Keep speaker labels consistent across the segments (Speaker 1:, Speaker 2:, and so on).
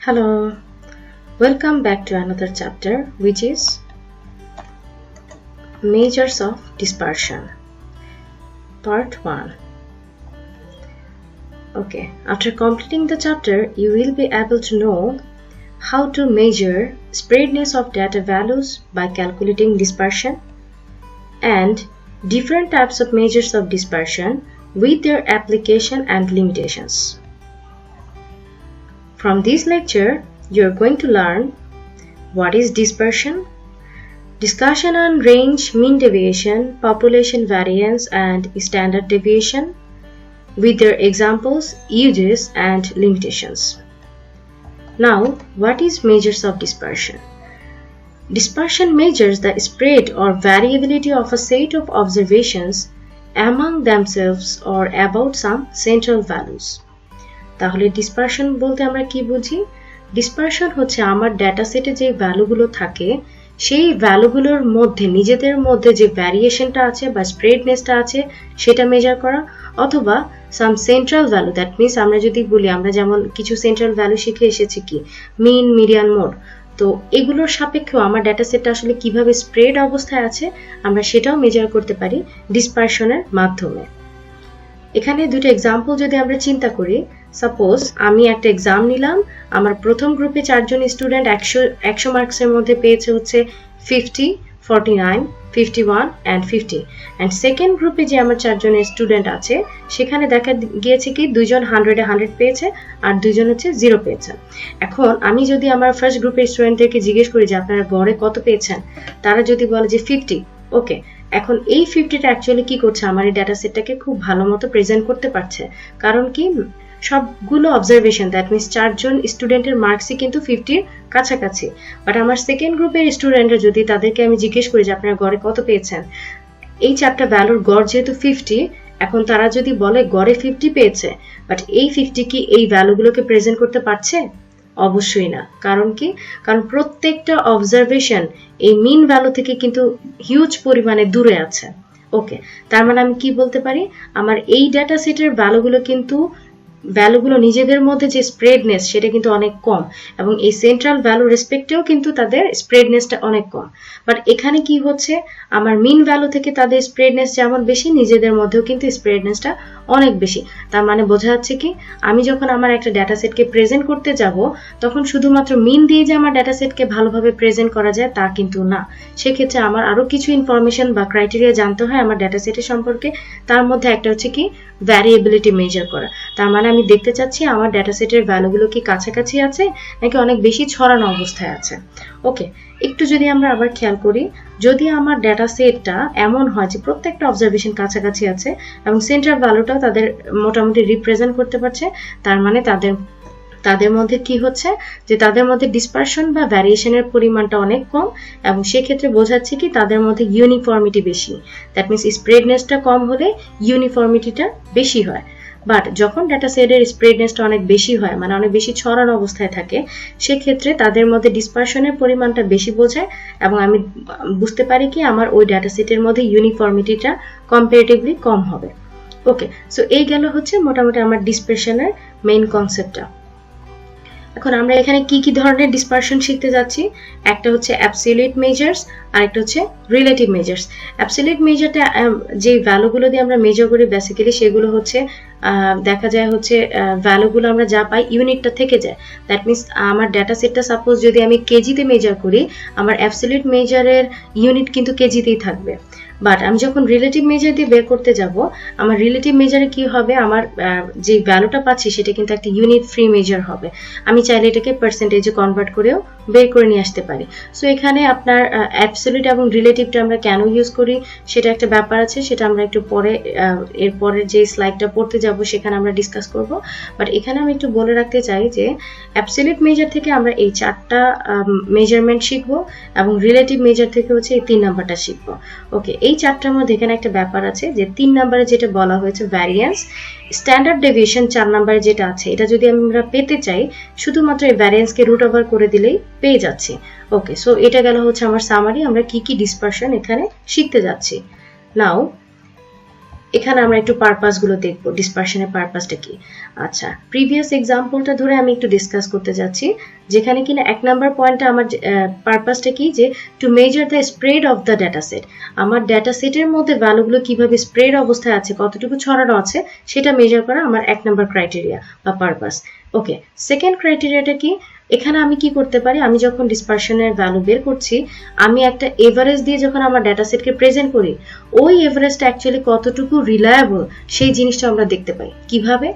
Speaker 1: Hello, welcome back to another chapter which is Measures of Dispersion, Part 1. Okay, after completing the chapter, you will be able to know how to measure spreadness of data values by calculating dispersion and different types of measures of dispersion with their application and limitations. From this lecture, you are going to learn what is dispersion, discussion on range, mean deviation, population variance, and standard deviation with their examples, uses, and limitations. Now, what is measures of dispersion? Dispersion measures the spread or variability of a set of observations among themselves or about some central values. তাহলে dispersion বলতে আমরা কি বুঝি? Dispersion হচ্ছে আমার data সেটে যে ভ্যালুগুলো থাকে সেই ভ্যালুগুলোর মধ্যে নিজেদের মধ্যে যে ভ্যারিয়েশনটা আছে বা স্প্রেডনেসটা আছে সেটা মেজার করা, অথবা সাম সেন্ট্রাল ভ্যালু, দ্যাট মিনস আমরা যদি বলি আমরা যেমন কিছু সেন্ট্রাল ভ্যালু শিখে এসেছি কি মিন, মিডিয়ান, মোড, তো এগুলোর সাপেক্ষেও আমার ডেটা সেটটা আসলে কিভাবে স্প্রেড অবস্থায় আছে আমরা সেটাও মেজার করতে পারি ডিসপারশনের মাধ্যমে। এখানে দুটো এক্সাম্পল যদি আমরা চিন্তা করি, সাপোজ আমি একটা এক্সাম নিলাম, আমার প্রথম গ্রুপে 4 জন স্টুডেন্ট 100 মার্কসের মধ্যে পেয়েছে হচ্ছে 50, 49, 51 and 50, and সেকেন্ড গ্রুপে যে আমার 4 জন স্টুডেন্ট আছে সেখানে দেখা গিয়েছে কি 2 জন 100-এ 100 পেয়েছে আর 2 জন হচ্ছে 0 পেয়েছে। এখন আমি যদি আমার ফার্স্ট গ্রুপের স্টুডেন্টদেরকে জিজ্ঞেস করি যে আপনারা গড়ে কত পেয়েছেন, তারা যদি বলে যে 50, ওকে, এখন এই 50টা অ্যাকচুয়ালি কি করছে, আমার এই ডেটা সেটটাকে খুব ভালো মতো প্রেজেন্ট করতে পারছে, কারণ কি সবগুলো অবজারভেশন, দ্যাট মিনস 4 জন স্টুডেন্টের মার্কসই কিন্তু 50-র কাছাকাছি। বাট আমার সেকেন্ড গ্রুপের স্টুডেন্টরা যদি তাদেরকে আমি জিজ্ঞেস করি যে আপনারা গড়ে কত পেয়েছেন, এই 4টা ভ্যালুর গড় যেহেতু 50, এখন তারা যদি বলে গড়ে 50 পেয়েছে, বাট এই 50 কি এই ভ্যালুগুলোকে প্রেজেন্ট করতে পারছে? অবশ্যই না। কারণ কি? কারণ প্রত্যেকটা অবজারভেশন এই মিন ভ্যালু থেকে কিন্তু হিউজ পরিমাণে দূরে আছে। ওকে, তার মানে আমি কি বলতে পারি, আমার এই ডেটা সেটের ভ্যালুগুলো নিজেদের মধ্যে যে স্প্রেডনেস সেটা কিন্তু অনেক কম, এবং এই সেন্ট্রাল ভ্যালু রেসপেক্টেও কিন্তু তাদের স্প্রেডনেসটা অনেক কম। বাট এখানে কি হচ্ছে, আমার মিন ভ্যালু থেকে তাদের স্প্রেডনেস যেমন বেশি, নিজেদের মধ্যেও কিন্তু স্প্রেডনেসটা অনেক বেশি। তার মানে বোঝা যাচ্ছে কি, আমি যখন আমার একটা ডেটা সেটকে প্রেজেন্ট করতে যাব তখন শুধুমাত্র মিন দিয়ে যে আমার ডেটা সেটকে ভালোভাবে প্রেজেন্ট করা যায় তা কিন্তু না। সেক্ষেত্রে আমার আরো কিছু ইনফরমেশন বা ক্রাইটেরিয়া জানতে হয় আমার ডেটা সেটের সম্পর্কে। তার মধ্যে একটা হচ্ছে কি ভ্যারিয়েবিলিটি মেজার করা। তার মানে আমি দেখতে চাচ্ছি আমার ডেটা সেটের ভ্যালুগুলো কি কাছাকাছি আছে নাকি অনেক বেশি ছড়ানো অবস্থায় আছে। ওকে, একটু যদি আমরা আবার খেয়াল করি, যদি আমার ডেটা সেটটা এমন হয় যে প্রত্যেকটা অবজারভেশন কাছাকাছি আছে এবং সেন্ট্রাল ভ্যালুটাও তাদের মোটামুটি রিপ্রেজেন্ট করতে পারছে, তার মানে তাদের মধ্যে কি হচ্ছে যে তাদের মধ্যে ডিসপারশন বা ভ্যারিয়েশনের পরিমাণটা অনেক কম, এবং সেক্ষেত্রে বোঝাচ্ছে কি তাদের মধ্যে ইউনিফর্মিটি বেশি। দ্যাট মিনস স্প্রেডনেসটা কম হলে ইউনিফর্মিটিটা বেশি হয়। বাট যখন ডেটা সেটের স্প্রেডনেসটা অনেক বেশি হয়, মানে অনেক বেশি ছড়ানো অবস্থায় থাকে, সেক্ষেত্রে তাদের মধ্যে ডিসপারশনের পরিমাণটা বেশি বোঝায়, এবং আমি বুঝতে পারি কি আমার ওই ডেটা সেটের মধ্যে ইউনিফর্মিটিটা কম্পারেটিভলি কম হবে। ওকে, সো এই গেল হচ্ছে মোটামুটি আমার ডিসপারশনের মেইন কনসেপ্টটা। এখন আমরা এখানে কি কি ধরনের ডিসপারশন শিখতে যাচ্ছি, একটা হচ্ছে অ্যাবসলিউট মেজার্স আর একটা হচ্ছে রিলেটিভ মেজার্স। অ্যাবসলিউট মেজারটা যে ভ্যালুগুলো দিয়ে আমরা মেজার করি বেসিক্যালি সেগুলো হচ্ছে দেখা যায় হচ্ছে ভ্যালুগুলো আমরা যা পাই ইউনিটটা থেকে যায়। দ্যাট মিনস আমার ডেটা সেটটা সাপোজ যদি আমি কেজিতে মেজার করি, আমার অ্যাবসলিউট মেজারের ইউনিট কিন্তু কেজিতেই থাকবে। বাট আমি যখন রিলেটিভ মেজার দিয়ে বের করতে যাব, আমার রিলেটিভ মেজারে কি হবে, আমার যে ভ্যালুটা পাচ্ছি সেটা কিন্তু একটা ইউনিট ফ্রি মেজার হবে। আমি চাইলে এটাকে পার্সেন্টেজে কনভার্ট করেও বের করে নিয়ে আসতে পারি। সো এখানে আপনার অ্যাবসলিউট এবং রিলেটিভটা আমরা কেন ইউজ করি সেটা একটা ব্যাপার আছে, সেটা আমরা একটু পরে এরপরে যে স্লাইডটা পড়তে যাব সেখানে আমরা ডিসকাস করব। বাট এখানে আমি একটু বলে রাখতে চাই যে অ্যাবসলিউট মেজার থেকে আমরা এই 4টা মেজারমেন্ট শিখবো, এবং রিলেটিভ মেজার থেকে হচ্ছে এই 3 নাম্বারটা শিখবো। ওকে, এই 4টার মধ্যে এখানে একটা ব্যাপার আছে যে 3 নাম্বারে যেটা বলা হয়েছে ভ্যারিয়েন্স, স্ট্যান্ডার্ড ডেভিয়েশন 4 নাম্বারে যেটা আছে, এটা যদি আমরা পেতে চাই শুধুমাত্র এই ভ্যারিয়েন্সকে রুট ওভার করে দিলেই পেয়ে যাচ্ছি। ওকে, সো এটা গেল হচ্ছে আমার সামারি, আমরা কি কি ডিসপারশন এখানে শিখতে যাচ্ছি। নাও এখানে আমরা একটু পারপাস গুলো দেখব, ডিসপারশনের পারপাসটা কি। আচ্ছা, প্রিভিয়াস এক্সাম্পলটা ধরে আমি একটু ডিসকাস করতে যাচ্ছি, যেখানে কিনা 1 নাম্বার পয়েন্টটা আমার পারপাসটা কি, যে to measure the spread of the data set. আমার ডেটা সেটের মধ্যে ভ্যালুগুলো কিভাবে স্প্রেড অবস্থায় আছে, কতটুকু ছড়ানো আছে, সেটা মেজার করা আমার 1 নাম্বার ক্রাইটেরিয়া বা পারপাস। ওকে, সেকেন্ড ক্রাইটেরিয়াটা কি, এখানে আমি কি করতে পারি, আমি যখন ডিসপারশনের ভ্যালু বের করছি, আমি একটা এভারেজ দিয়ে যখন আমার ডেটা সেটকে প্রেজেন্ট করি, ওই এভারেজটা অ্যাকচুয়ালি কতটুকু রিলায়েবল সেই জিনিসটা আমরা দেখতে পাই। কিভাবে,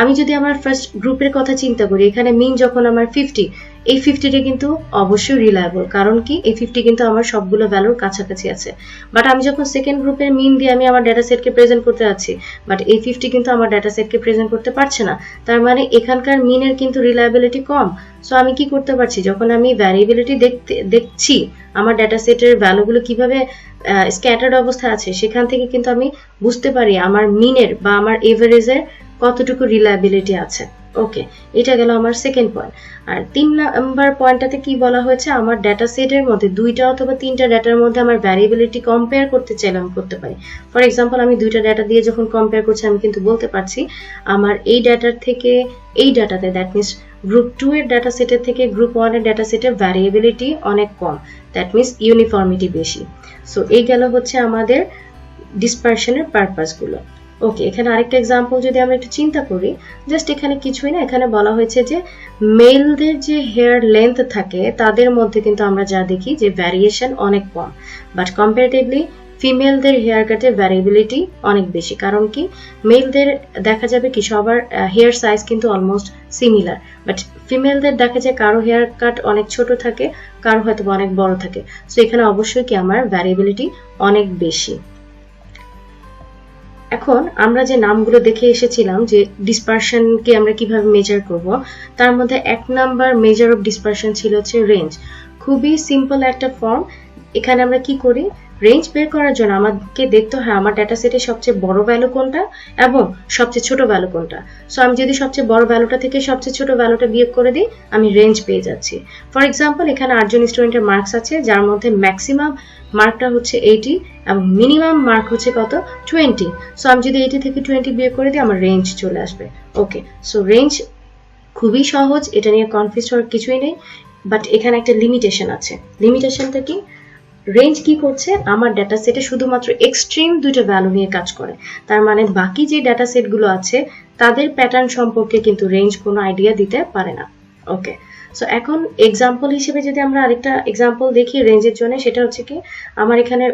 Speaker 1: আমি যদি আমার ফার্স্ট গ্রুপের কথা চিন্তা করি, এখানে মিন যখন আমার 50, এই 50টা কিন্তু অবশ্যই রিলায়েবল, কারণ কি এই 50 কিন্তু আমার সবগুলো ভ্যালুর কাছাকাছি আছে। বাট আমি যখন সেকেন্ড গ্রুপের মিন দিয়ে আমি আমার ডেটা সেটকে প্রেজেন্ট করতে যাচ্ছি, বাট এই 50 কিন্তু আমার ডেটা সেটকে প্রেজেন্ট করতে পারছে না, তার মানে এখানকার মিনের কিন্তু রিলায়েবিলিটি কম। সো আমি কি করতে পারছি, যখন আমি ভ্যারিয়েবিলিটি দেখছি আমার ডেটা সেটের ভ্যালুগুলো কিভাবে স্ক্যাটার্ড অবস্থায় আছে, সেখান থেকে কিন্তু আমি বুঝতে পারি আমার মিনের বা আমার এভারেজের কতটুকু রিলায়েবিলিটি আছে। ওকে, এটা গেল আমার সেকেন্ড পয়েন্ট। আর 3 নাম্বার পয়েন্টটাতে কি বলা হয়েছে, আমার ডেটা সেটের মধ্যে 2টা অথবা 3টা ডেটার মধ্যে আমার ভ্যারিয়েবিলিটি কম্পেয়ার করতে চাইলে আমি করতে পারি। ফর এক্সাম্পল, আমি 2টা ডেটা দিয়ে যখন কম্পেয়ার করছি, আমি কিন্তু বলতে পারছি আমার এই ডেটার থেকে এই ডাটাতে, দ্যাট মিনস গ্রুপ 2 এর ডাটা সেটের থেকে গ্রুপ 1 এর ডাটা সেটের ভ্যারিয়েবিলিটি অনেক কম, দ্যাট মিনস ইউনিফর্মিটি বেশি। সো এই গেল হচ্ছে আমাদের ডিসপারশনের পারপাসগুলো। ওকে, এখানে আরেকটা এক্সাম্পল যদি আমরা একটু চিন্তা করি, জাস্ট এখানে কিছুই না, এখানে বলা হয়েছে যে মেলদের যে হেয়ার লেন্থ থাকে তাদের মধ্যে কিন্তু আমরা যা দেখি যে ভ্যারিয়েশন অনেক কম, বাট কম্পারেটিভলি ফিমেলদের হেয়ার কাটের ভ্যারিয়েবিলিটি অনেক বেশি। কারণ কি, মেলদের দেখা যাবে কি সবার হেয়ার সাইজ কিন্তু অলমোস্ট সিমিলার, বাট ফিমেলদের দেখা যায় কারো হেয়ার কাট অনেক ছোট থাকে, কারো হয়তো অনেক বড় থাকে। সো এখানে অবশ্যই কি আমার ভ্যারিয়েবিলিটি অনেক বেশি। এখন আমরা যে নামগুলো দেখে এসেছিলাম যে ডিসপারশনকে আমরা কিভাবে মেজার করব, তার মধ্যে 1 নাম্বার মেজার অফ ডিসপারশন ছিল হচ্ছে রেঞ্জ। খুবই সিম্পল একটা ফর্ম। এখানে আমরা কি করি, রেঞ্জ বের করার জন্য আমাকে দেখতে হয় আমার ডাটা সেটের সবচেয়ে বড় ভ্যালু কোনটা এবং সবচেয়ে ছোট ভ্যালু কোনটা। সো আমি যদি সবচেয়ে বড় ভ্যালুটা থেকে সবচেয়ে ছোট ভ্যালুটা বিয়োগ করে দিই, আমি রেঞ্জ পেয়ে যাচ্ছি। ফর এক্সাম্পল, এখানে 8 জন স্টুডেন্টের মার্কস আছে, যার মধ্যে ম্যাক্সিমাম মার্কটা হচ্ছে 80 এবং মিনিমাম মার্ক হচ্ছে কত, 20। সো আমি যদি 80 থেকে 20 বিয়োগ করে দিই, আমার রেঞ্জ চলে আসবে। ওকে, সো রেঞ্জ খুবই সহজ, এটা নিয়ে কনফিউজ হওয়ার কিছুই নেই। বাট এখানে একটা লিমিটেশন আছে। লিমিটেশনটা কি, রেঞ্জ কি করছে, আমার ডাটা সেটে শুধুমাত্র এক্সট্রিম 2টা ভ্যালু নিয়ে কাজ করে, তার মানে বাকি যে ডাটা সেটগুলো আছে তাদের প্যাটার্ন সম্পর্কে কিন্তু রেঞ্জ কোনো আইডিয়া দিতে পারে না। ওকে, সো এখন এক্সাম্পল হিসেবে যদি আমরা আরেকটা এক্সাম্পল দেখি রেঞ্জের জন্য, সেটা হচ্ছে কি, আমার এখানে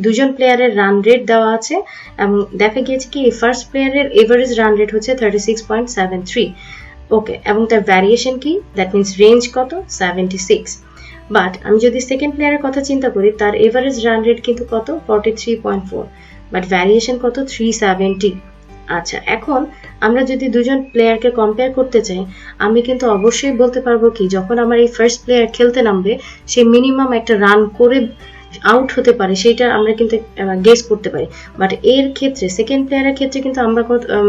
Speaker 1: 2 জন প্লেয়ারের রান রেট দেওয়া আছে এবং দেখা গিয়েছে কি ফার্স্ট প্লেয়ারের এভারেজ রান রেট হচ্ছে 36.73। ওকে, এবং তার ভ্যারিয়েশন কি, দ্যাট মিনস রেঞ্জ কত, 76। বাট আমি যদি সেকেন্ড প্লেয়ারের কথা চিন্তা করি, তার এভারেজ রান রেট কিন্তু কত, 43.4, বাট ভ্যারিয়েশন কত, 370। আচ্ছা, এখন আমরা যদি 2 জন প্লেয়ারকে কম্পেয়ার করতে চাই, আমি কিন্তু অবশ্যই বলতে পারবো কি, যখন আমার এই ফার্স্ট প্লেয়ার খেলতে নামবে, সে মিনিমাম একটা রান করে আউট হতে পারে, সেটা আমরা কিন্তু গেস করতে পারি। বাট এর ক্ষেত্রে সেকেন্ড প্লেয়ারের ক্ষেত্রে কিন্তু আমরা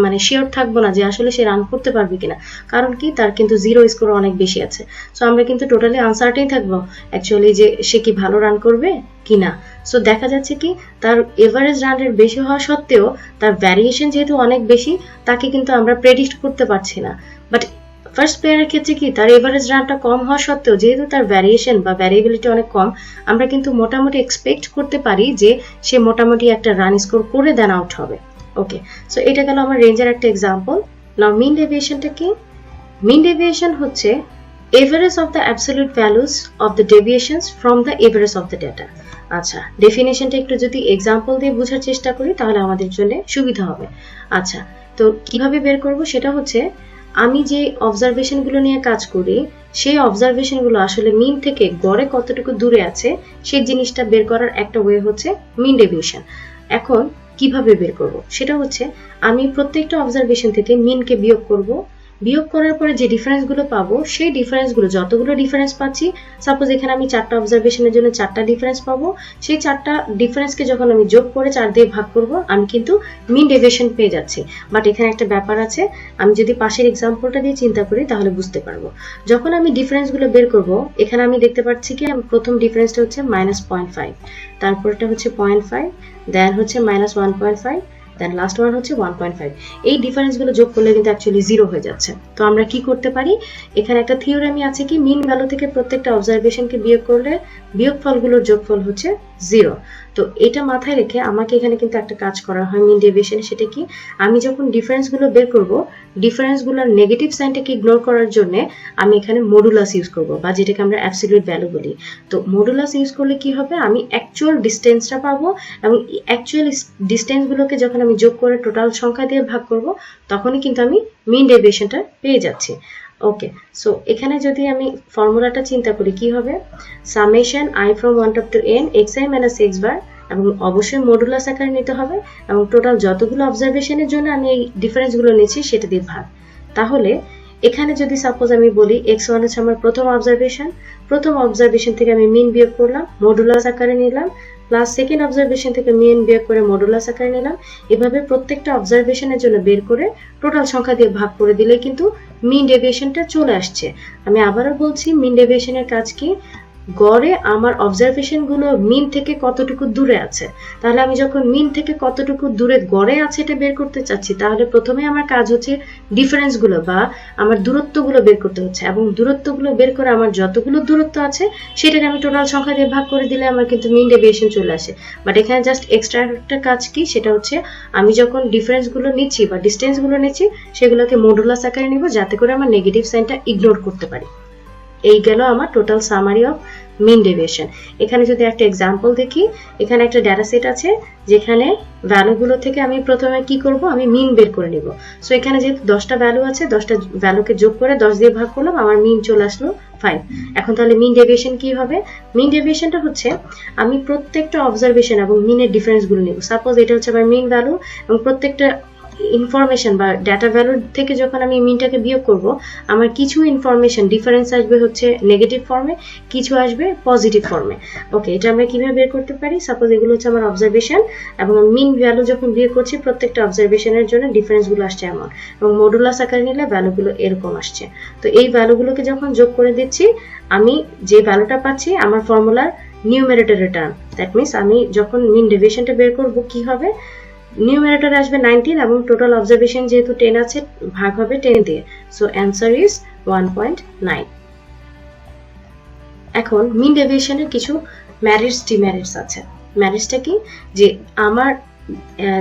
Speaker 1: মানে শিওর থাকবো না যে আসলে সে রান করতে পারবে কিনা, কারণ কি তার কিন্তু 0 স্কোর অনেক বেশি আছে। সো আমরা কিন্তু টোটালি আনসার্টেন থাকবো অ্যাকচুয়ালি যে সে কি ভালো রান করবে কিনা। সো দেখা যাচ্ছে কি তার এভারেজ রান রেট বেশি হওয়া সত্ত্বেও তার ভ্যারিয়েশন যেহেতু অনেক বেশি, তাকে কিন্তু আমরা প্রেডিক্ট করতে পারছি না। বাট ফার্স্ট প্লেয়ারের ক্ষেত্রে কি, তার এভারেজ রানটা কম হওয়া সত্ত্বেও যেহেতু তার ভ্যারিয়েশন বা ভ্যারিয়েবিলিটি অনেক কম, আমরা কিন্তু মোটামুটি এক্সপেক্ট করতে পারি যে সে মোটামুটি একটা রান স্কোর করে দেন আউট হবে। ওকে, সো এটা গেল আমার রেঞ্জের একটা এক্সাম্পল। নাও মিন ডেভিয়েশনটা কি, মিন ডেভিয়েশন হচ্ছে average of the absolute values of the deviations from the average of the data। আচ্ছা, ডেফিনেশনটা একটু যদি এক্সাম্পল দিয়ে বোঝার চেষ্টা করি তাহলে আমাদের জন্য সুবিধা হবে। আচ্ছা, তো কিভাবে বের করব, সেটা হচ্ছে আমি যে অবজারভেশনগুলো নিয়ে কাজ করি, সেই অবজারভেশনগুলো আসলে মিন থেকে গড়ে কতটুকু দূরে আছে সেই জিনিসটা বের করার একটা ওয়ে হচ্ছে মিন ডেভিয়েশন। এখন কিভাবে বের করব, সেটা হচ্ছে আমি প্রত্যেকটা অবজারভেশন থেকে মিনকে বিয়োগ করব, বিয়োগ করার পরে যে ডিফারেন্সগুলো পাবো, সেই ডিফারেন্সগুলো যতগুলো ডিফারেন্স পাচ্ছি, সাপোজ এখানে আমি 4টা অবজারভেশনের জন্য 4টা ডিফারেন্স পাবো, সেই 4টা ডিফারেন্সকে যখন আমি যোগ করে 4 দিয়ে ভাগ করব, আমি কিন্তু মিন ডেভিয়েশন পেয়ে যাচ্ছি। বাট এখানে একটা ব্যাপার আছে, আমি যদি পাশের এক্সাম্পলটা দিয়ে চিন্তা করি তাহলে বুঝতে পারবো। যখন আমি ডিফারেন্সগুলো বের করব, এখানে আমি দেখতে পাচ্ছি কি প্রথম ডিফারেন্সটা হচ্ছে -0.5, তারপরটা হচ্ছে 0.5, দেন হচ্ছে -1.5, দেন লাস্ট ওয়ান হচ্ছে 1.5। এই ডিফারেন্সগুলো যোগ করলে কিন্তু অ্যাকচুয়ালি 0 হয়ে যাচ্ছে। তো আমরা কি করতে পারি, এখানে একটা থিওরেমি আছে কি মিন ভ্যালু থেকে প্রত্যেকটা অবজারভেশনকে বিয়োগ করলে বিয়োগফলগুলোর যোগফল হচ্ছে 0। তো এটা মাথায় রেখে আমাকে এখানে কিন্তু একটা কাজ করা হয় মিন ডেভিয়েশনে, সেটা কি আমি যখন ডিফারেন্সগুলো বের করব ডিফারেন্সগুলোর নেগেটিভ সাইনটাকে ইগনোর করার জন্য আমি এখানে মডুলাস ইউজ করব, বা যেটাকে আমরা অ্যাবসলিউট ভ্যালু বলি। তো মডুলাস ইউজ করলে কি হবে, আমি অ্যাকচুয়াল ডিস্টেন্সটা পাবো এবং অ্যাকচুয়াল ডিস্টেন্সগুলোকে যখন আমি যোগ করে টোটাল সংখ্যা দিয়ে ভাগ করব তখনই কিন্তু আমি মিন ডেভিয়েশনটা পেয়ে যাচ্ছি। ওকে, সো এখানে যদি আমি ফর্মুলাটা চিন্তা করি কি হবে, summation i from 1 up to n xi minus x bar, এবং অবশ্যই মডুলাস আকারে নিতে হবে এবং টোটাল যতগুলো অবজারভেশনের জন্য আমি এই ডিফারেন্সগুলো নিচ্ছি সেটা দিয়ে ভাগ। তাহলে এখানে যদি সাপোজ আমি বলি x1 হচ্ছে আমার প্রথম অবজারভেশন থেকে আমি মিন বিয়োগ করলাম, মডুলাস আকারে নিলাম, প্লাস সেকেন্ড অবজারভেশন থেকে মিন বিয়োগ করে মডুলাস আকারে নিলাম, এভাবে প্রত্যেকটা অবজারভেশনের জন্য বের করে টোটাল সংখ্যা দিয়ে ভাগ করে দিলে কিন্তু মিন ডেভিয়েশনটা চলে আসছে। আমি আবারও বলছি, মিন ডেভিয়েশনের কাজ কি, গড়ে আমার অবজারভেশনগুলো মিন থেকে কতটুকু দূরে আছে। তাহলে আমি যখন মিন থেকে কতটুকু দূরে গড়ে আছে এটা বের করতে চাচ্ছি, তাহলে প্রথমে আমার কাজ হচ্ছে ডিফারেন্সগুলো বা আমার দূরত্বগুলো বের করতে হচ্ছে, এবং দূরত্বগুলো বের করে আমার যতগুলো দূরত্ব আছে সেটাকে আমি টোটাল সংখ্যা দিয়ে ভাগ করে দিলে আমার কিন্তু মিন ডেভিয়েশন চলে আসে। বাট এখানে জাস্ট এক্সট্রা একটা কাজ কি, সেটা হচ্ছে আমি যখন ডিফারেন্সগুলো নিচ্ছি বা ডিস্টেন্সগুলো নিচ্ছি সেগুলোকে মডুলাস আকারে নিব, যাতে করে আমার নেগেটিভ সাইনটা ইগনোর করতে পারি। এই গেল আমার total summary of mean deviation. এখানে যদি একটা এক্সাম্পল দেখি, এখানে একটা ডেটা সেট আছে যেখানে ভ্যালুগুলো থেকে আমি প্রথমে কি করব, আমি মিন বের করে নিব। সো এখানে যেহেতু 10টা ভ্যালু আছে, 10টা ভ্যালুকে যোগ করে 10 দিয়ে ভাগ করলাম, আমার মিন চলে আসলো 5। এখন তাহলে মিন ডেভিয়েশন কি হবে, মিন ডেভিয়েশনটা হচ্ছে আমি প্রত্যেকটা অবজারভেশন এবং মিনের ডিফারেন্সগুলো নিব। সাপোজ এটা হচ্ছে আমার মিন ভ্যালু এবং প্রত্যেকটা ইনফরমেশন বা ডাটা ভ্যালু থেকে যখন আমি মিনটাকে বিয়োগ করব, আমার কিছু ইনফরমেশন ডিফারেন্স আসবে হচ্ছে নেগেটিভ ফর্মে, কিছু আসবে পজিটিভ ফর্মে। ওকে, এটা আমরা কিভাবে বের করতে পারি, সাপোজ এগুলো হচ্ছে আমার অবজারভেশন এবং মিন ভ্যালু যখন বিয়োগ করছি প্রত্যেকটা অবজারভেশনের জন্য ডিফারেন্সগুলো আসছে এমন, এবং মডুলাস আকারে নিলে ভ্যালুগুলো এরকম আসছে। তো এই ভ্যালুগুলোকে যখন যোগ করে দিচ্ছি, আমি যে ভ্যালুটা পাচ্ছি আমার ফর্মুলার নিউমেরেটরে টার্ম, দ্যাট মিনস আমি যখন মিন ডেভিয়েশনটা বের করব কি হবে, নিউমেরেটরে আসবে 19 এবং টোটাল অবজারভেশন যেহেতু 10 আছে ভাগ হবে 10 দিয়ে। So answer is 1.9। এখন মিন ডেভিয়েশনের কিছু ম্যারিটস ডিমেরিটস আছে। ম্যারিটসটা কি, যে আমার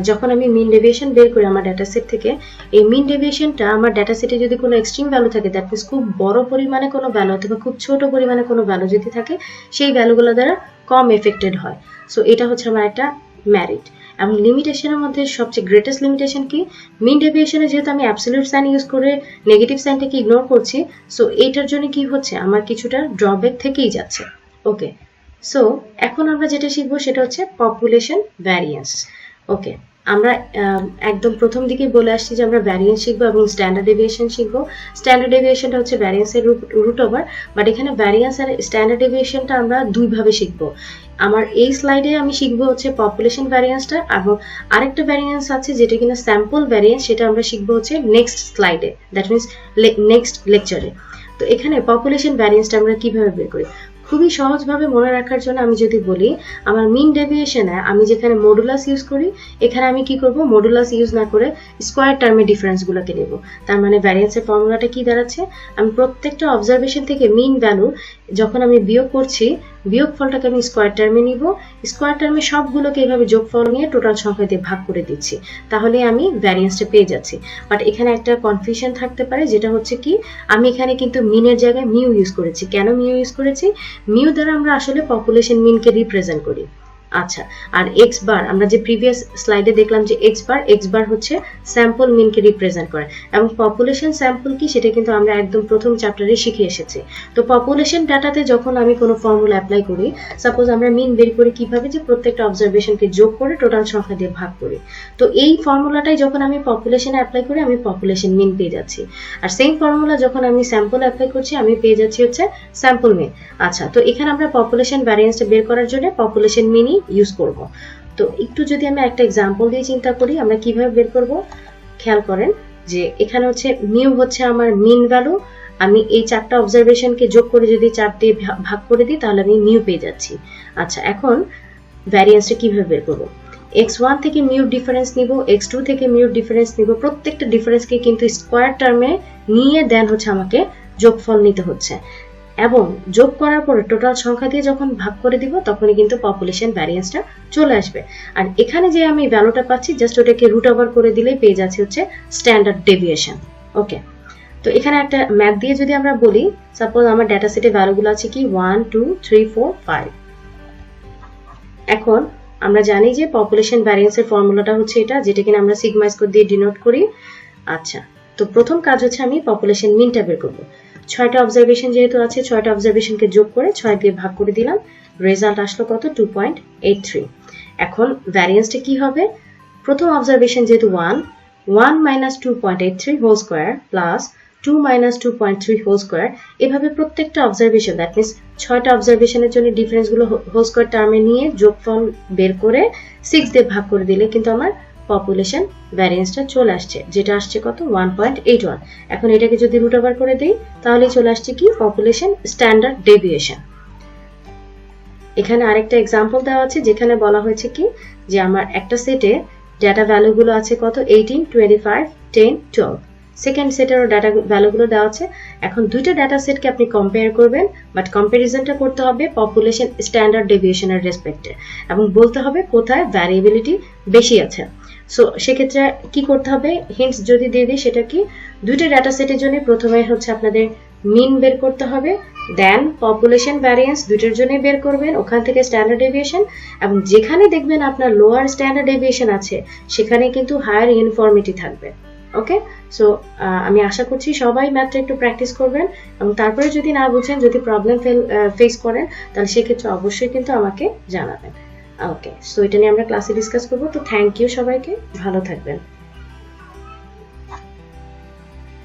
Speaker 1: যখন আমি মিন ডেভিয়েশন বের করি আমার ডাটা সেট থেকে, এই মিন ডেভিয়েশনটা আমার ডাটা সেটে যদি কোনো এক্সট্রিম ভ্যালু থাকে, দ্যাট মিনস খুব বড় পরিমাণে কোনো ভ্যালু অথবা খুব ছোট পরিমাণে কোনো ভ্যালু যদি থাকে, সেই ভ্যালুগুলো দ্বারা কম এফেক্টেড হয়। সো এটা হচ্ছে আমার একটা ম্যারিট। এবং লিমিটেশনের মধ্যে সবচেয়ে গ্রেটেস্ট লিমিটেশন কি, মিন ডেভিয়েশনে যেহেতু আমি অ্যাবসলিউট সাইন ইউজ করে নেগেটিভ সাইনটাকে ইগনোর করছি, সো এইটার জন্য কি হচ্ছে, আমার কিছুটা ড্রব্যাক থেকেই যাচ্ছে। ওকে, সো এখন আমরা যেটা শিখবো সেটা হচ্ছে পপুলেশন ভ্যারিয়েন্স। ওকে, আমরা একদম প্রথম দিকে বলে আসছি যে আমরা ভ্যারিয়েন্স শিখবো এবং স্ট্যান্ডার্ড ডেভিয়েশন শিখবো। স্ট্যান্ডার্ড ডেভিয়েশনটা হচ্ছে ভ্যারিয়েন্সের রুট ওভার, বাট এখানে ভ্যারিয়েন্স আর স্ট্যান্ডার্ড ডেভিয়েশনটা আমরা দুইভাবে শিখবো। আমার এই স্লাইডে আমি শিখবো হচ্ছে পপুলেশন ভ্যারিয়েন্সটা, এবং আরেকটা ভ্যারিয়েন্স আছে যেটা কিনা স্যাম্পল ভ্যারিয়েন্স, সেটা আমরা শিখবো হচ্ছে নেক্সট স্লাইডে, দ্যাট মিনস নেক্সট লেকচারে। তো এখানে পপুলেশন ভ্যারিয়েন্সটা আমরা কিভাবে বের করি, খুবই সহজভাবে মনে রাখার জন্য আমি যদি বলি, আমার মিন ডেভিয়েশনে আমি যেখানে মডুলাস ইউজ করি, এখানে আমি কি করব, মডুলাস ইউজ না করে স্কোয়ার টার্মে ডিফারেন্সগুলোকে নেব। তার মানে ভ্যারিয়েন্সের ফর্মুলাটা কি দাঁড়াচ্ছে, আমি প্রত্যেকটা অবজারভেশন থেকে মিন ভ্যালু যখন আমি বিয়োগ করছি, বিয়োগফলটাকে আমি স্কোয়ার টার্মে নিব, স্কোয়ার টার্মে সবগুলোকে এইভাবে যোগফল নিয়ে টোটাল সংখ্যা দিয়ে ভাগ করে দিচ্ছি, তাহলে আমি ভ্যারিয়েন্সটা পেয়ে যাচ্ছি। বাট এখানে একটা কনফিউশন থাকতে পারে, যেটা হচ্ছে কি, আমি এখানে কিন্তু মিনের জায়গায় মিউ ইউজ করেছি। কেন মিউ ইউজ করেছি, মিউ দ্বারা আমরা আসলে পপুলেশন মিনকে রিপ্রেজেন্ট করি। আচ্ছা, আর এক্স বার আমরা যে প্রিভিয়াস স্লাইডে দেখলাম যে এক্স বার হচ্ছে স্যাম্পল মিনকে রিপ্রেজেন্ট করে, এবং পপুলেশন স্যাম্পল কি সেটা কিন্তু আমরা একদম প্রথম চ্যাপ্টারে শিখে এসেছি। তো পপুলেশন ডাটাতে যখন আমি কোনো ফর্মুলা অ্যাপ্লাই করি, সাপোজ আমরা মিন বের করি কিভাবে, যে প্রত্যেকটা অবজারভেশনকে যোগ করে টোটাল সংখ্যা দিয়ে ভাগ করি। তো এই ফর্মুলাটাই যখন আমি পপুলেশনে অ্যাপ্লাই করি, আমি পপুলেশন মিন পেয়ে যাচ্ছি, আর সেম ফর্মুলা যখন আমি স্যাম্পল অ্যাপ্লাই করছি আমি পেয়ে যাচ্ছি হচ্ছে স্যাম্পল মিন। আচ্ছা, তো এখানে আমরা পপুলেশন ভ্যারিয়েন্সটা বের করার জন্য পপুলেশন মিনই ইউজ করব। তো একটু যদি আমি একটা এক্সাম্পল দিয়ে চিন্তা করি আমরা কিভাবে বের করব, খেয়াল করেন যে এখানে হচ্ছে মিউ হচ্ছে আমার মিন ভ্যালু, আমি এই 4টা অবজারভেশনকে যোগ করে যদি 4 দিয়ে ভাগ করে দিই তাহলে আমি মিউ পেয়ে যাচ্ছি। আচ্ছা, এখন ভ্যারিয়েন্সটা কিভাবে বের করব, x1 থেকে মিউ ডিফারেন্স নিব, x2 থেকে মিউ ডিফারেন্স নিব, প্রত্যেকটা ডিফারেন্সকে কিন্তু স্কোয়ার টার্মে নিয়ে দেন হচ্ছে আমাকে যোগফল নিতে হচ্ছে, এবং যোগ করার পরে টোটাল সংখ্যা দিয়ে যখন ভাগ করে দিব তখনই কিন্তু পপুলেশন ভ্যারিয়েন্সটা চলে আসবে। আর এখানে যে আমি ভ্যালুটা পাচ্ছি জাস্ট ওটাকে রুট ওভার করে দিলেই পেয়ে যাচ্ছে হচ্ছে স্ট্যান্ডার্ড ডেভিয়েশন। ওকে, তো এখানে একটা ম্যাথ দিয়ে যদি আমরা বলি, সাপোজ আমার ডাটা সেটে ভ্যালুগুলো আছে কি 1 2 3 4 5। এখন আমরা জানি যে পপুলেশন ভ্যারিয়েন্সের ফর্মুলাটা হচ্ছে এটা, যেটা কিনা আমরা সিগমা স্কোয়ার দিয়ে ডিনোট করি। আচ্ছা, তো প্রথম কাজ হচ্ছে আমি পপুলেশন মিনটা বের করব। 6টা অবজারভেশন যেহেতু আছে, 6টা অবজারভেশনকে যোগ করে 6 দিয়ে ভাগ করে দিলাম, রেজাল্ট আসলো কত 2.83। এখন ভ্যারিয়েন্সটা কি হবে, প্রথম অবজারভেশন যেহেতু 1 minus 2.83 whole square plus 2 minus 2.3 whole square, এভাবে প্রত্যেকটা অবজারভেশন, দ্যাট মিনস 6টা অবজারভেশনের জন্য ডিফারেন্সগুলো হোল স্কোয়ার টার্মে নিয়ে যোগফল বের করে 6 দিয়ে ভাগ করে দিলে কিন্তু আমার পপুলেশন ভ্যারিয়েন্সটা চলে আসছে, যেটা আসছে কত 1.81। এখন এটাকে যদি রুট ওভার করে দেই তাহলে চলে আসছে কি পপুলেশন স্ট্যান্ডার্ড ডেভিয়েশন। এখানে আরেকটা এক্সাম্পল দেওয়া আছে যেখানে বলা হয়েছে কি যে আমার একটা সেটে ডাটা ভ্যালুগুলো আছে কত 18 25 10 12, সেকেন্ড সেটেরও ডাটা ভ্যালুগুলো দেওয়া আছে। এখন দুইটা ডাটা সেটকে আপনি কম্পেয়ার করবেন, বাট কম্প্যারিজনটা করতে হবে পপুলেশন স্ট্যান্ডার্ড ডেভিয়েশনের রেসপেক্টে, এবং বলতে হবে কোথায় ভ্যারিয়েবিলিটি বেশি আছে। সো সেক্ষেত্রে কি করতে হবে, হিন্টস যদি দিয়ে দিই সেটা কি, দুইটা ডাটা সেটের জন্য প্রথমে হচ্ছে আপনাদের মিন বের করতে হবে, দেন পপুলেশন ভ্যারিয়েন্স দুইটার জন্য বের করবেন, ওখান থেকে স্ট্যান্ডার্ড ডেভিয়েশন, এবং যেখানে দেখবেন আপনার লোয়ার স্ট্যান্ডার্ড ডেভিয়েশন আছে সেখানে কিন্তু হায়ার ইউনিফর্মিটি থাকবে। ওকে, সো আমি আশা করছি সবাই ম্যাথটা একটু প্র্যাকটিস করবেন, এবং তারপরে যদি না বুঝেন, যদি প্রবলেম ফেস করেন, তাহলে সেক্ষেত্রে অবশ্যই কিন্তু আমাকে জানাবেন। ওকে, সো এটা নিয়ে আমরা ক্লাসে ডিসকাস করবো। তো থ্যাংক ইউ সবাইকে, ভালো থাকবেন।